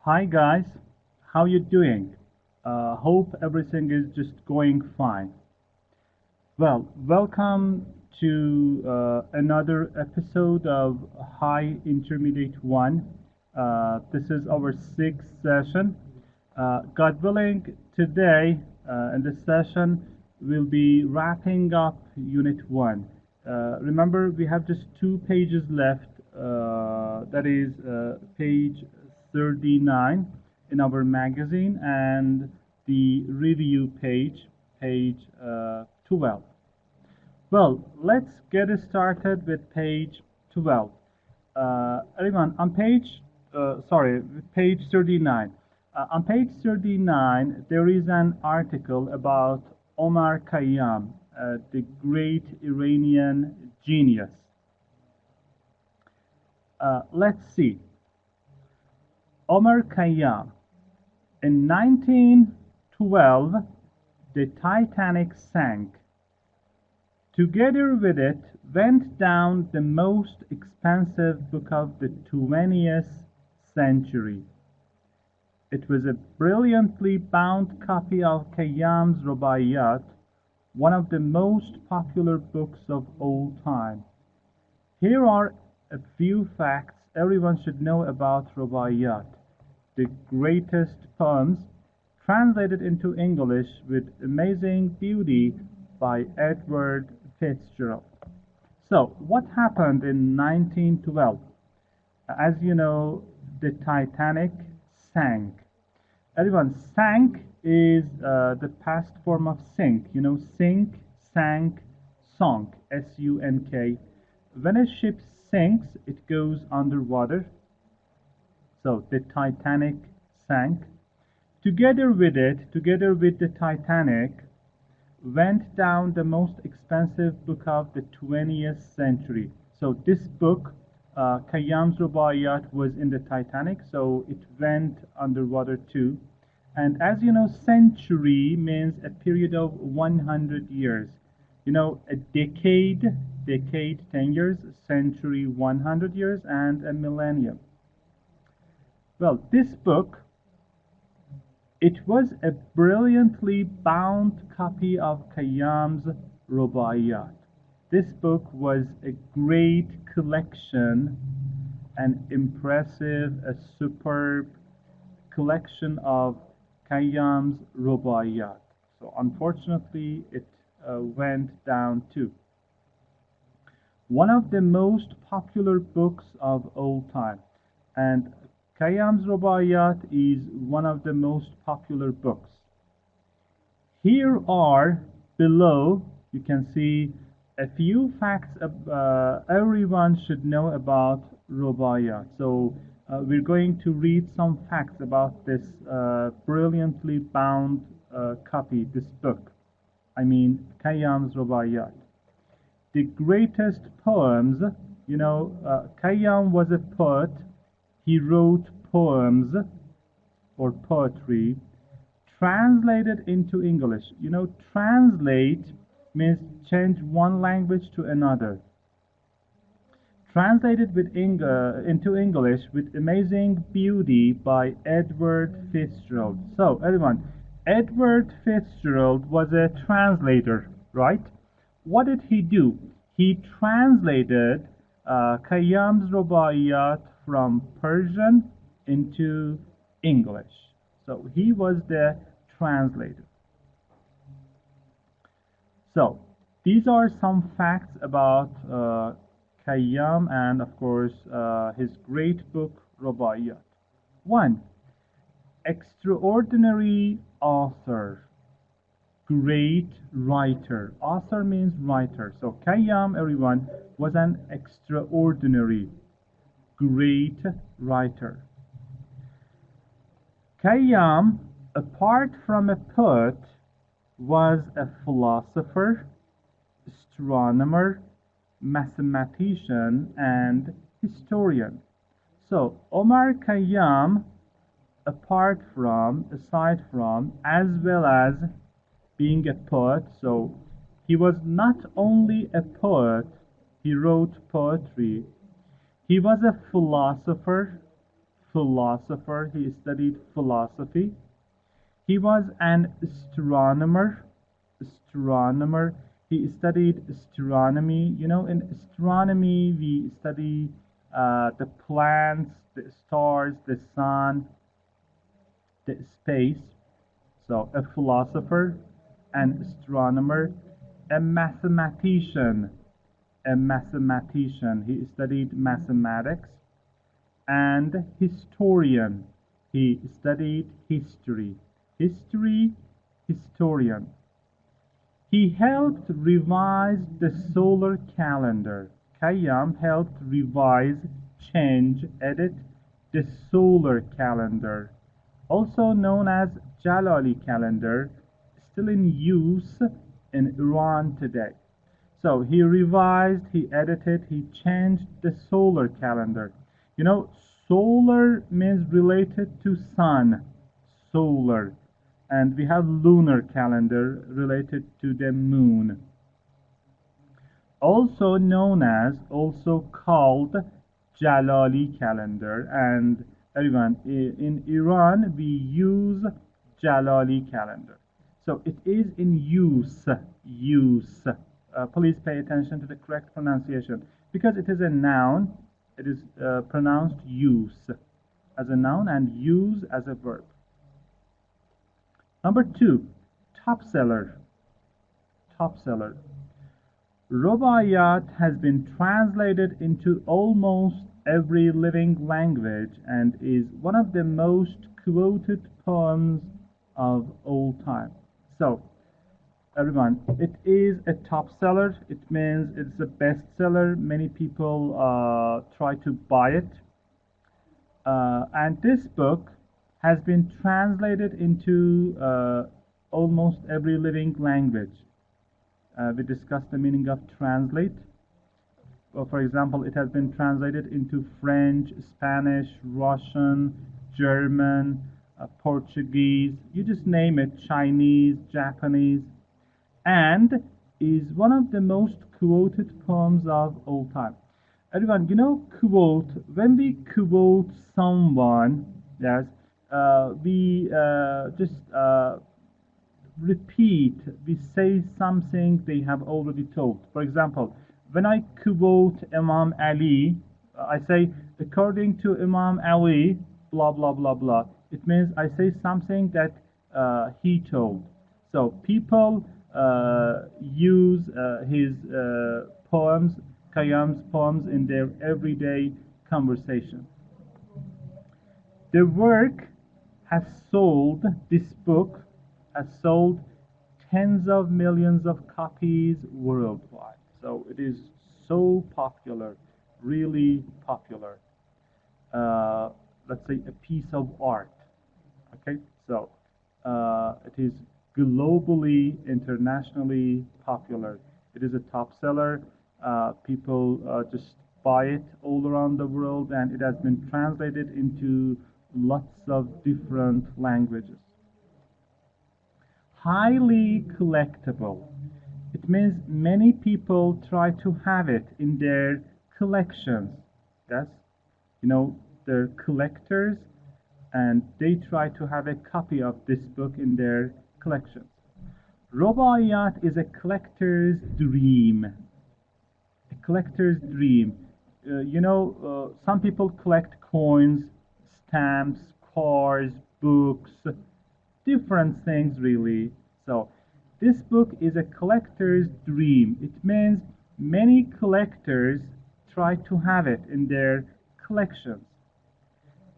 Hi guys, how you doing? Hope everything is just going fine. Well, welcome to another episode of High Intermediate 1. This is our sixth session. God willing, today in this session we'll be wrapping up Unit 1. Remember, we have just two pages left, that is page 39 in our magazine and the review page, page 12. Well, let's get started with page 12. Everyone, on page 39. On page 39, there is an article about Omar Khayyam, the great Iranian genius. Let's see. Omar Khayyam. In 1912, the Titanic sank. Together with it went down the most expensive book of the 20th century. It was a brilliantly bound copy of Khayyam's Rubaiyat, one of the most popular books of all time. Here are a few facts everyone should know about Rubaiyat, the greatest poems translated into English with amazing beauty by Edward Fitzgerald. So, what happened in 1912? As you know, the Titanic sank. Everyone, sank is the past form of sink. You know, sink, sank, sunk, S-U-N-K. When a ship sinks, it goes underwater. So the Titanic sank. Together with the Titanic, went down the most expensive book of the 20th century. So this book, Khayyam's Rubaiyat, was in the Titanic, so it went underwater too. And as you know, century means a period of 100 years. You know, a decade, 10 years, century, 100 years, and a millennium. Well, this book, it was a brilliantly bound copy of Khayyam's Rubaiyat. This book was a great collection, an impressive, a superb collection of Khayyam's Rubaiyat. So unfortunately, it went down too. One of the most popular books of all time. And Khayyam's Rubaiyat is one of the most popular books. Here are below, you can see a few facts everyone should know about Rubaiyat. So we're going to read some facts about this brilliantly bound copy, this book. I mean, Khayyam's Rubaiyat. The greatest poems, you know, Khayyam was a poet. He wrote poems or poetry translated into English. You know, translate means change one language to another. Translated into English with amazing beauty by Edward Fitzgerald. So, everyone, Edward Fitzgerald was a translator, right? What did he do? He translated Khayyam's Rubaiyat from Persian into English. So he was the translator. So these are some facts about Khayyam and of course his great book Rubaiyat. 1. Extraordinary author, great writer. Author means writer. So Khayyam, everyone, was an extraordinary, great writer. Khayyam, apart from a poet, was a philosopher, astronomer, mathematician, and historian. So Omar Khayyam, aside from, as well as being a poet, so he was not only a poet, he wrote poetry, he was a philosopher, philosopher. He studied philosophy. He was an astronomer. Astronomer. He studied astronomy. You know, in astronomy, we study the planets, the stars, the sun, the space. So, a philosopher, an astronomer, a mathematician. A mathematician. He studied mathematics, and historian. He studied history. History, historian. He helped revise the solar calendar. Khayyam helped revise, change, edit the solar calendar, also known as Jalali calendar, still in use in Iran today. So he revised, he edited, he changed the solar calendar. You know, solar means related to sun, solar. And we have lunar calendar related to the moon. Also known as, also called Jalali calendar. And everyone, in Iran, we use Jalali calendar. So it is in use, use. Please pay attention to the correct pronunciation. Because it is a noun, it is pronounced use as a noun and use as a verb. Number 2, top seller. Top seller. Rubaiyat has been translated into almost every living language and is one of the most quoted poems of all time. So, everyone, it is a top seller. It means it's a bestseller. Many people try to buy it. And this book has been translated into almost every living language. We discussed the meaning of translate. Well, for example, it has been translated into French, Spanish, Russian, German, Portuguese, you just name it, Chinese, Japanese, and is one of the most quoted poems of all time. Everyone, you know, quote, when we quote someone, yes, we just repeat, we say something they have already told. For example, when I quote Imam Ali, I say, according to Imam Ali, blah, blah, blah, blah. It means I say something that he told. So people use his poems, Khayyam's poems, in their everyday conversation. The work has sold, this book has sold tens of millions of copies worldwide. So it is so popular, really popular. Let's say a piece of art. Okay, so it is globally, internationally popular. It is a top seller. People just buy it all around the world, and it has been translated into lots of different languages. Highly collectible. It means many people try to have it in their collections. Yes, you know, they're collectors and they try to have a copy of this book in their collections. Rubaiyat is a collector's dream. A collector's dream. Some people collect coins, stamps, cars, books, different things really. So this book is a collector's dream. It means many collectors try to have it in their collections.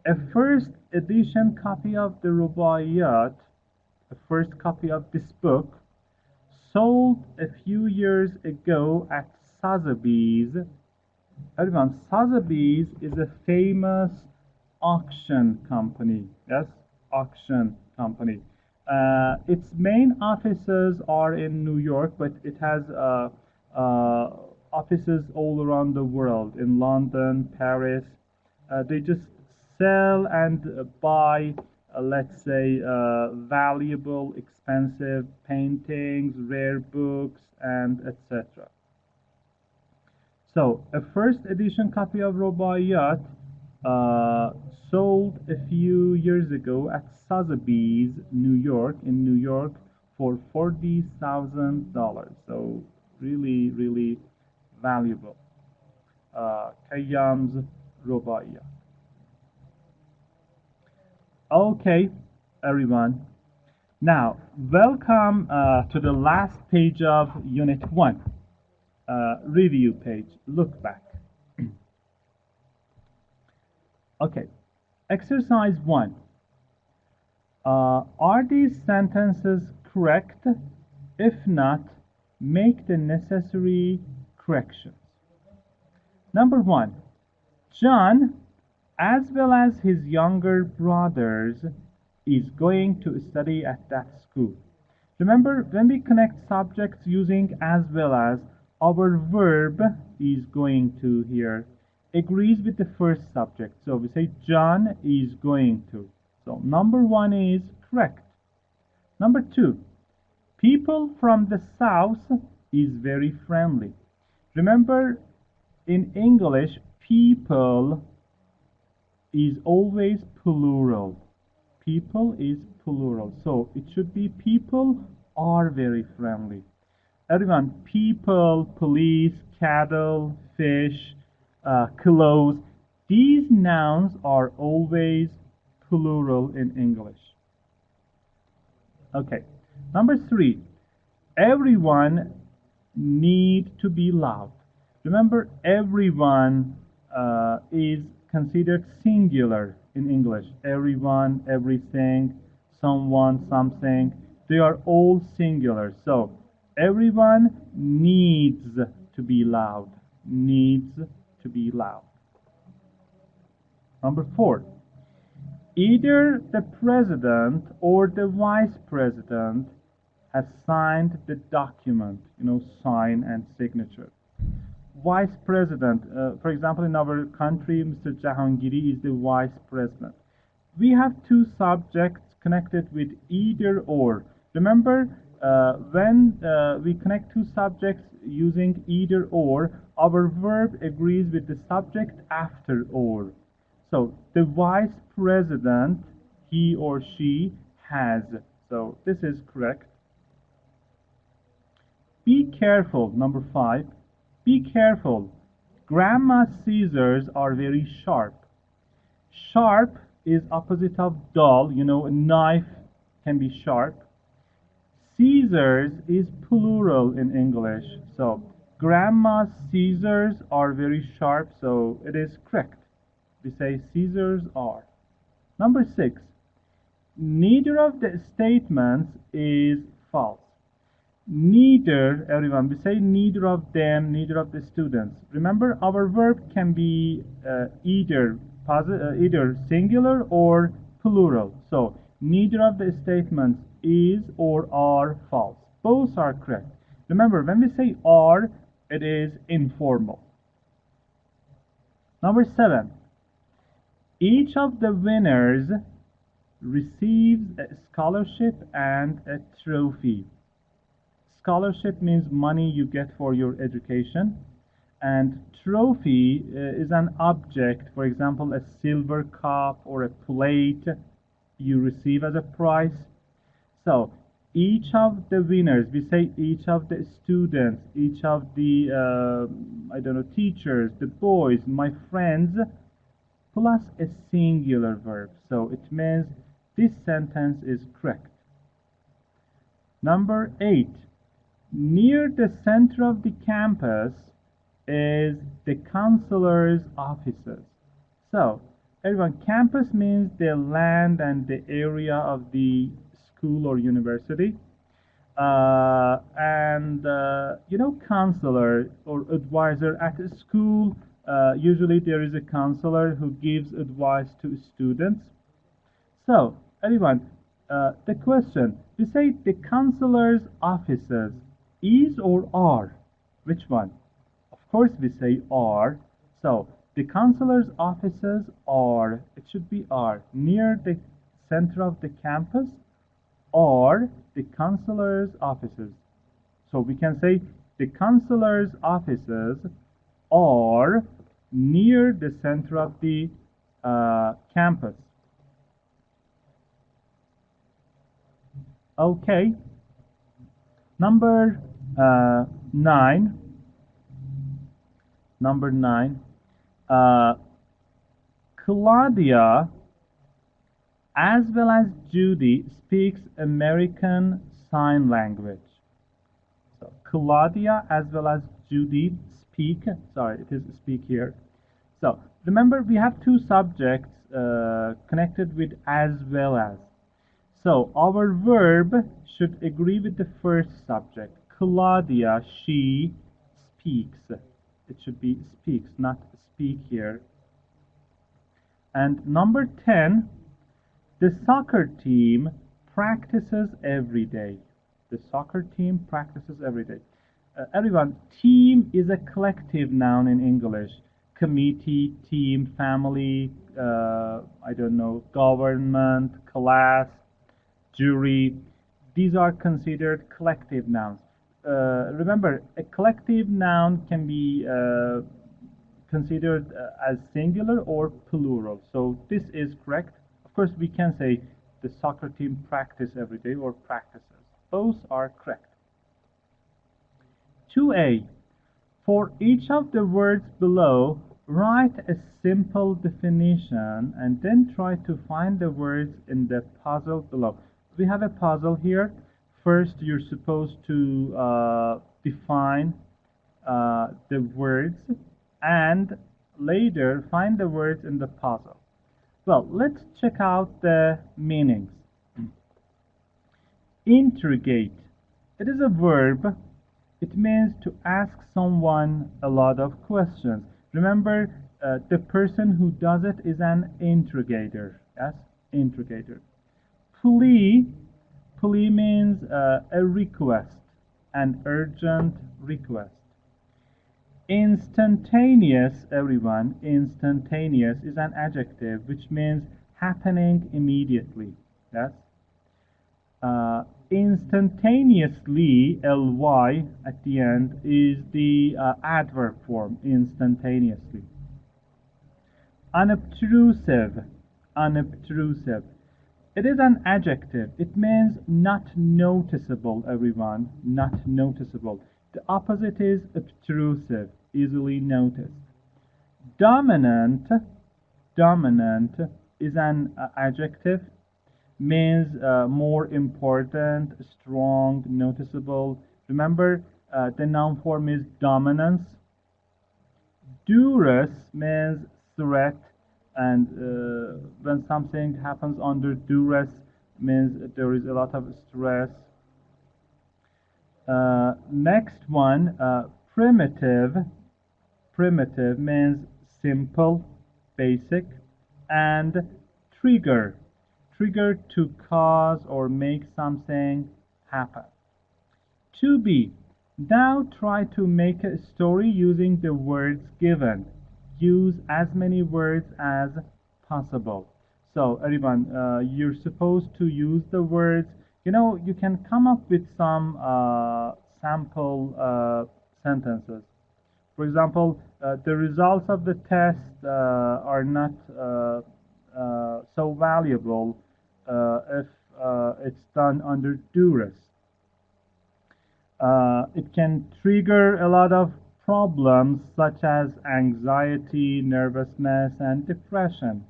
A first edition copy of the Rubaiyat, a first copy of this book, sold a few years ago at Sotheby's. Everyone, Sotheby's is a famous auction company. Yes, auction company. Its main offices are in New York, but it has offices all around the world, in London, Paris. They just sell and buy, let's say, valuable, expensive paintings, rare books, and etc. So, a first edition copy of Rubaiyat uh, sold a few years ago at Sotheby's, New York, for $40,000. So really valuable. Khayyam's Rubaiya. Okay, everyone. Now, welcome to the last page of Unit 1, review page, look back. Okay, exercise 1. Are these sentences correct? If not, make the necessary corrections. Number 1. John, as well as his younger brothers, is going to study at that school. Remember, when we connect subjects using as well as, our verb is going to here agrees with the first subject. So we say John is going to. So number 1 is correct. Number 2, people from the south is very friendly. Remember, in English, people is always plural. People is plural. So it should be people are very friendly. Everyone, people, police, cattle, fish, clothes, these nouns are always plural in English. Okay. Number 3, everyone need to be loved. Remember, everyone is considered singular in English. Everyone, everything, someone, something, they are all singular. So everyone needs to be loud. Needs to be loud. Number 4, either the president or the vice president has signed the document, sign and signature. Vice president, for example, in our country, Mr. Jahangiri is the vice president. We have two subjects connected with either or. Remember, when we connect two subjects using either or, our verb agrees with the subject after or. So the vice president, he or she has. So this is correct. Be careful, number 5. Be careful. Grandma's scissors are very sharp. Sharp is opposite of dull. A knife can be sharp. Scissors is plural in English. So grandma's scissors are very sharp. So it is correct. We say scissors are. Number 6. Neither of the statements is false. Neither, everyone, we say neither of them, neither of the students. Remember, our verb can be either singular or plural. So neither of the statements is or are false. Both are correct. Remember, when we say are, it is informal. Number 7. Each of the winners receives a scholarship and a trophy. Scholarship means money you get for your education, and trophy is an object, for example, a silver cup or a plate you receive as a prize. So each of the winners, we say each of the students, each of the, teachers, the boys, my friends, plus a singular verb. So it means this sentence is correct. Number 8. Near the center of the campus is the counselor's offices. So, everyone, campus means the land and the area of the school or university. Counselor or advisor at a school, usually there is a counselor who gives advice to students. So, everyone, the question, we say the counselor's offices is or are? Which one? Of course, we say are. So, the counselor's offices are, it should be are, near the center of the campus or the counselor's offices. So, we can say the counselor's offices are near the center of the campus. Okay, number 9. Number 9. Uh, Claudia, as well as Judy, speaks American Sign Language. So Claudia as well as Judy speak. Sorry, it is speak here. So remember, we have two subjects connected with as well as. So our verb should agree with the first subject. Claudia, she speaks. It should be speaks, not speak here. And number 10, the soccer team practices every day. The soccer team practices every day. Everyone, team is a collective noun in English. Committee, team, family, I don't know, government, class, jury. These are considered collective nouns. Remember, a collective noun can be considered as singular or plural. So this is correct. Of course, we can say the soccer team practice every day or practices. Both are correct. 2a. For each of the words below, write a simple definition and then try to find the words in the puzzle below. We have a puzzle here. First, you're supposed to define the words and later find the words in the puzzle. Well, let's check out the meanings. Interrogate. It is a verb. It means to ask someone a lot of questions. Remember, the person who does it is an interrogator. Yes, interrogator. Plea. Plea means a request, an urgent request. Instantaneous, everyone, instantaneous is an adjective which means happening immediately. Yes. Instantaneously, ly at the end, is the adverb form, instantaneously. Unobtrusive, unobtrusive. It is an adjective. It means not noticeable, everyone, not noticeable. The opposite is obtrusive, easily noticed. Dominant, dominant is an adjective, means more important, strong, noticeable. Remember, the noun form is dominance. Duress means threat, and when something happens under duress, means there is a lot of stress. Next one, primitive. Primitive means simple, basic, and trigger. Trigger to cause or make something happen. To be. Now try to make a story using the words given. Use as many words as possible. So everyone, you're supposed to use the words. You can come up with some sample sentences. For example, the results of the test are not so valuable if it's done under duress. It can trigger a lot of problems such as anxiety, nervousness, and depression.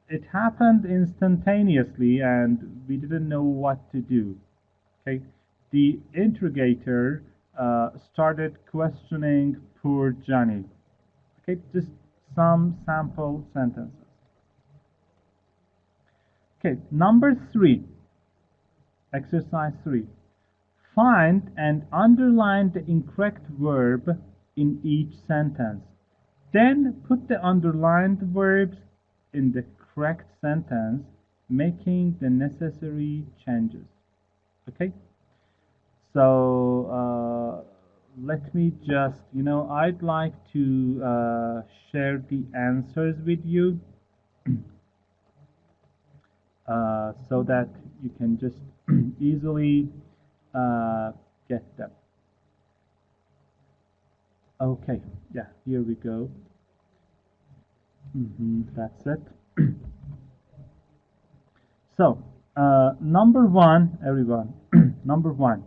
It happened instantaneously and we didn't know what to do. Okay, the interrogator started questioning poor Johnny. Okay, just some sample sentences. Okay, number 3, exercise 3. Find and underline the incorrect verb in each sentence. Then put the underlined verbs in the correct sentence, making the necessary changes. Okay? So let me just, I'd like to share the answers with you so that you can just easily get them. Okay, yeah, here we go. That's it. So, number one, everyone. Number one.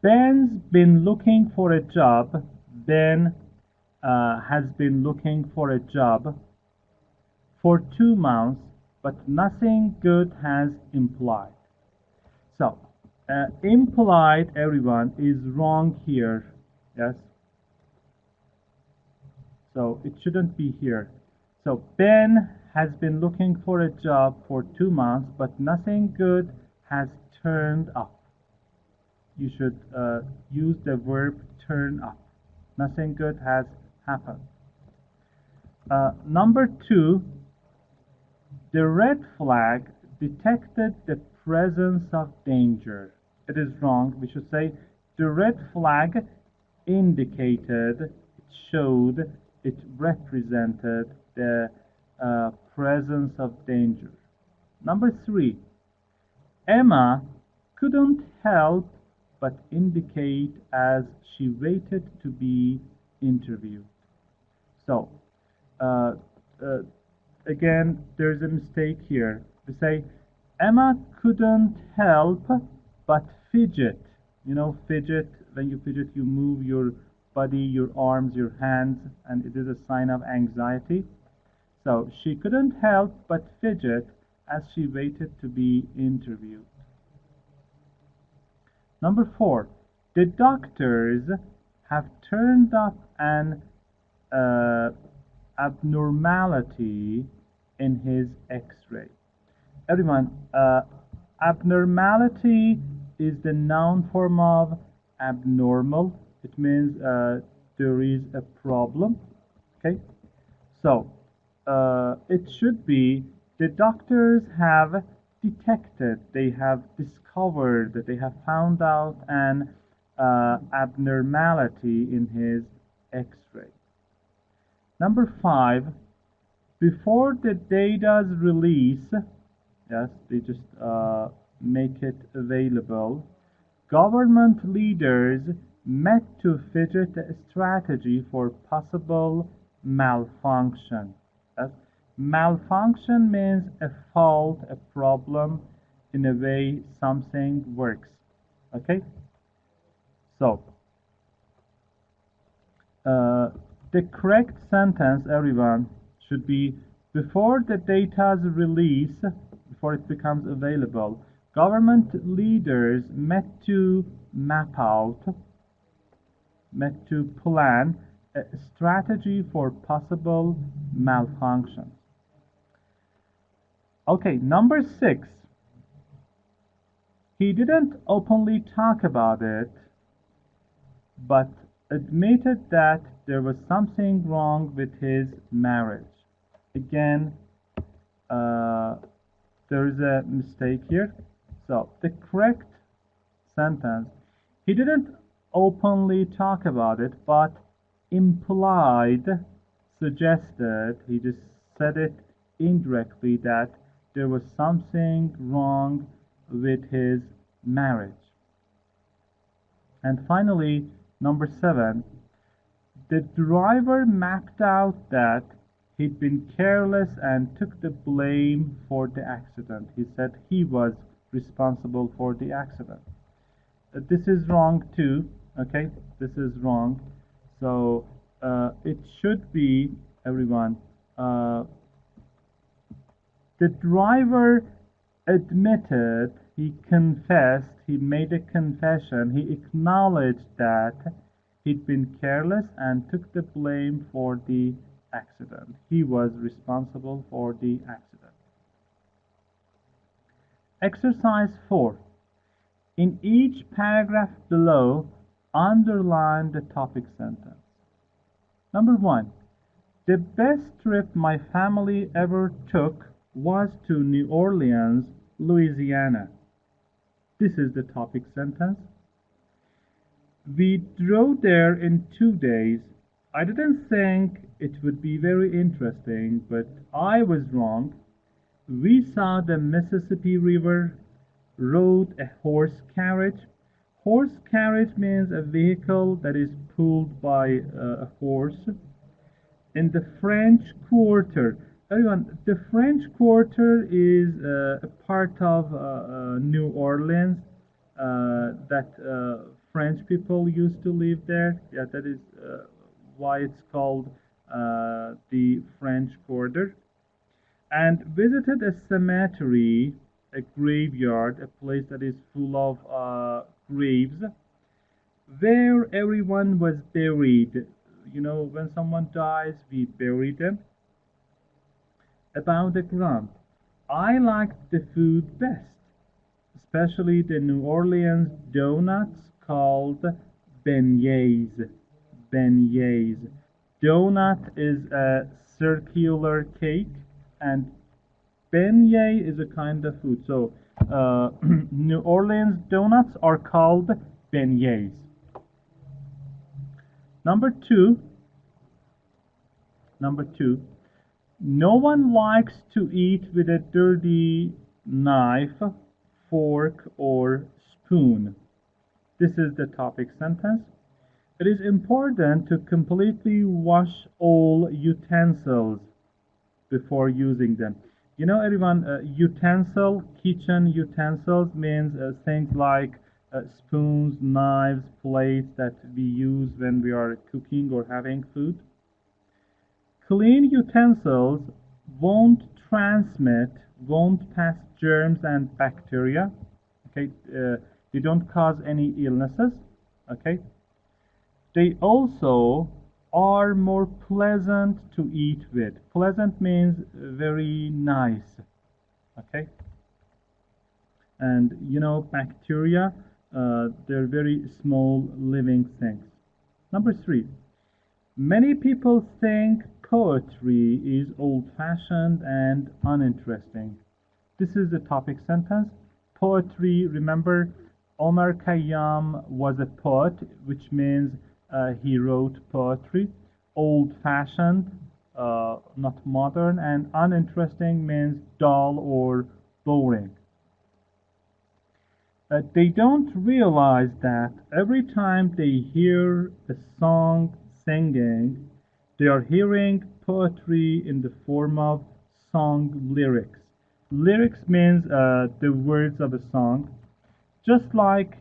Ben's been looking for a job. Ben has been looking for a job for 2 months, but nothing good has implied. So, implied, everyone, is wrong here. Yes. So it shouldn't be here. So Ben has been looking for a job for 2 months, but nothing good has turned up. You should use the verb turn up. Nothing good has happened. Number two, the red flag detected the presence of danger. It is wrong. We should say the red flag indicated, it showed, it represented the presence of danger. Number three, Emma couldn't help but indicate as she waited to be interviewed. So, uh, uh, again, there's a mistake here. We say, Emma couldn't help but fidget. You know, fidget, when you fidget, you move your body, your arms, your hands, and it is a sign of anxiety. So she couldn't help but fidget as she waited to be interviewed. Number four, the doctors have turned up an uh, abnormality in his X-ray. Everyone, abnormality is the noun form of abnormal. It means there is a problem. Okay, so it should be the doctors have detected, they have discovered, they have found out an abnormality in his X-ray. Number five, before the data's release, yes, they just make it available, government leaders met to fidget a strategy for possible malfunction. Yes? Malfunction means a fault, a problem in a way something works. Okay? So, the correct sentence, everyone, should be before the data's release, before it becomes available, government leaders met to map out, met to plan a strategy for possible malfunction. Okay, number six. He didn't openly talk about it, but admitted that there was something wrong with his marriage. Again, there is a mistake here. So the correct sentence, he didn't openly talk about it, but implied, suggested, he just said it indirectly that there was something wrong with his marriage. And finally, number seven, the driver mapped out that he'd been careless and took the blame for the accident. He said he was responsible for the accident. This is wrong too, okay? This is wrong. So it should be, everyone, the driver admitted, he confessed, he made a confession, he acknowledged that he'd been careless and took the blame for the accident. He was responsible for the accident. Exercise 4. In each paragraph below, underline the topic sentence. Number 1. The best trip my family ever took was to New Orleans, Louisiana. This is the topic sentence. We drove there in 2 days. I didn't think it would be very interesting, but I was wrong. We saw the Mississippi River, rode a horse carriage. Horse carriage means a vehicle that is pulled by a horse. in the French Quarter. Everyone, the French Quarter is a part of New Orleans that French people used to live there. Yeah, that is why it's called the French Quarter. And visited a cemetery, a graveyard, a place that is full of graves, where everyone was buried. You know, when someone dies, we bury them above the ground. I liked the food best, especially the New Orleans donuts called beignets. Beignets. Donut is a circular cake, and beignet is a kind of food. So, New Orleans donuts are called beignets. Number two, no one likes to eat with a dirty knife, fork, or spoon. This is the topic sentence. It is important to completely wash all utensils before using them. You know, everyone, utensil, kitchen utensils means things like spoons, knives, plates that we use when we are cooking or having food. Clean utensils won't transmit, won't pass germs and bacteria. Okay, they don't cause any illnesses. Okay, they also are more pleasant to eat with. Pleasant means very nice. Okay, and you know, bacteria, they're very small living things. Number three, many people think poetry is old-fashioned and uninteresting. This is the topic sentence. Poetry, remember, Omar Khayyam was a poet, which means he wrote poetry. Old-fashioned, not modern, and uninteresting means dull or boring. They don't realize that every time they hear a song singing, they are hearing poetry in the form of song lyrics. Lyrics means the words of a song. Just like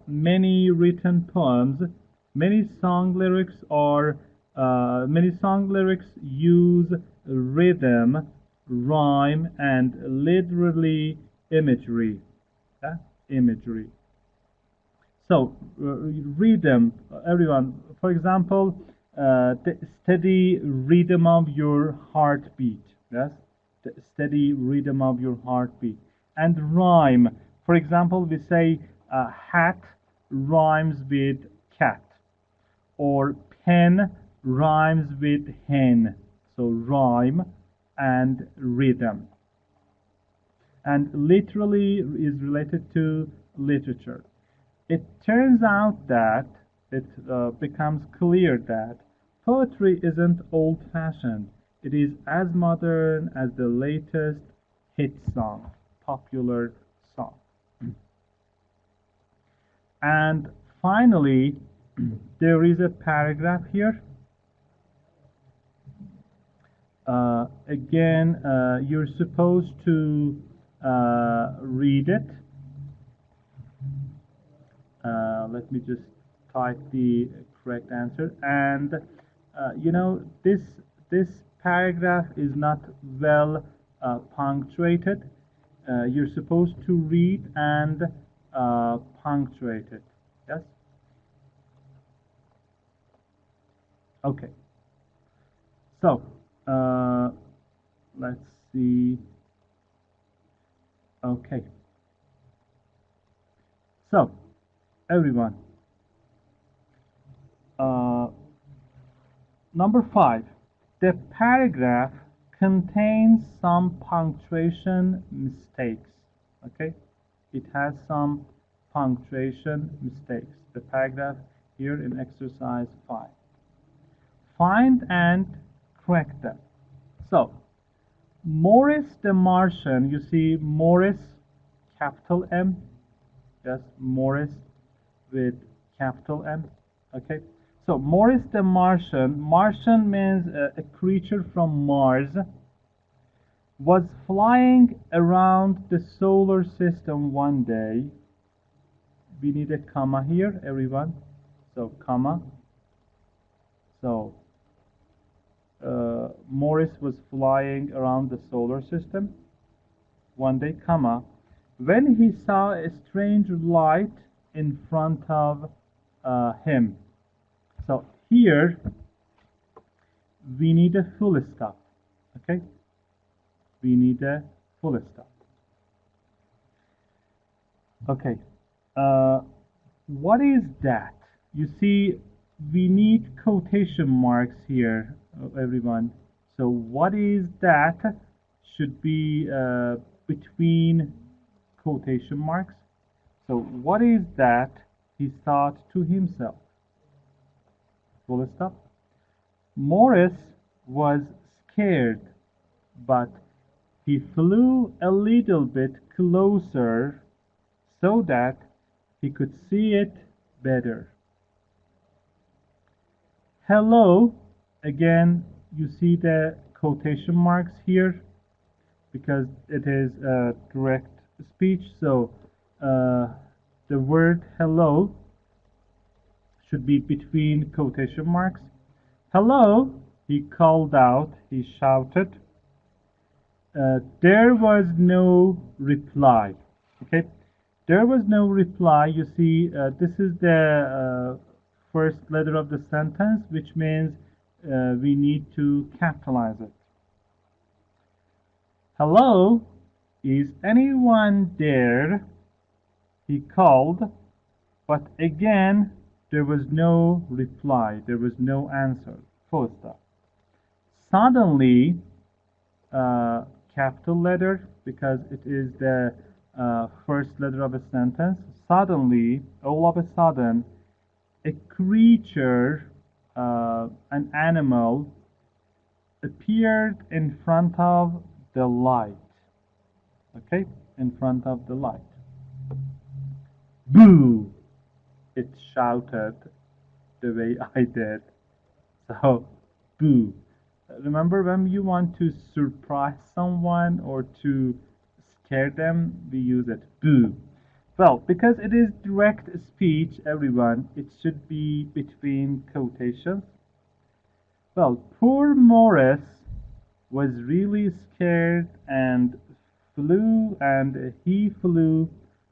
many written poems, many song lyrics use rhythm, rhyme, and literally imagery. Yeah? Imagery. So read them, everyone. For example, the steady rhythm of your heartbeat. Yes, the steady rhythm of your heartbeat. And rhyme. For example, we say hat rhymes with cat, or pen rhymes with hen. So rhyme and rhythm. And literally is related to literature. It turns out that it becomes clear that poetry isn't old-fashioned. It is as modern as the latest hit song, popular song. And finally, there is a paragraph here. Again, you're supposed to read it. Let me just type the correct answer. And you know, this paragraph is not well punctuated. You're supposed to read and punctuate it. Yes. Okay. So let's see. Okay. So, everyone, number 5, the paragraph contains some punctuation mistakes. Okay, it has some punctuation mistakes. The paragraph here in exercise 5. Find and correct them. So, Maurice the Martian, you see Maurice, capital M. Yes, Maurice with capital M. Okay. So Morris the Martian, Martian means a creature from Mars, was flying around the solar system one day. We need a comma here, everyone. So comma. So Morris was flying around the solar system one day, comma, when he saw a strange light in front of him. So here we need a full stop. Okay, we need a full stop. Okay, what is that? You see, we need quotation marks here, everyone. So what is that should be between quotation marks. So what is that? He thought to himself. Full stop. Morris was scared, but he flew a little bit closer so that he could see it better. Hello, again, you see the quotation marks here because it is a direct speech. So the word hello should be between quotation marks. Hello, he called out, he shouted. There was no reply. Okay, there was no reply. You see, this is the first letter of the sentence, which means we need to capitalize it. Hello, is anyone there? He called, but again there was no reply. There was no answer. Full stop. Suddenly, capital letter because it is the first letter of a sentence. Suddenly, all of a sudden, a creature, an animal, appeared in front of the light. Okay, in front of the light. Boo! It shouted the way I did. So, boo. Remember when you want to surprise someone or to scare them, we use it. Boo. Well, because it is direct speech, everyone, it should be between quotations. Well, poor Morris was really scared and he flew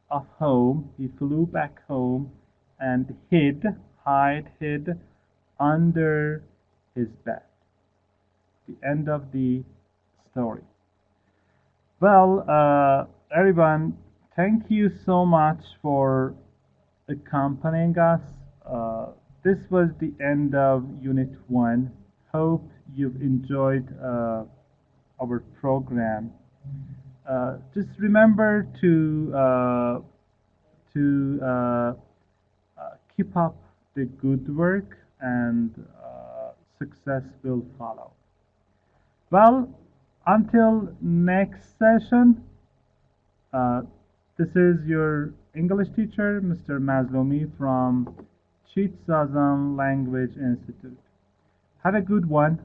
off home. He flew back home and hid under his bed. The end of the story. Well, everyone, thank you so much for accompanying us. This was the end of Unit 1. Hope you've enjoyed our program. Just remember to keep up the good work and success will follow. Well, until next session, this is your English teacher, Mr. Mazlumi from Chitsazan Language Institute. Have a good one.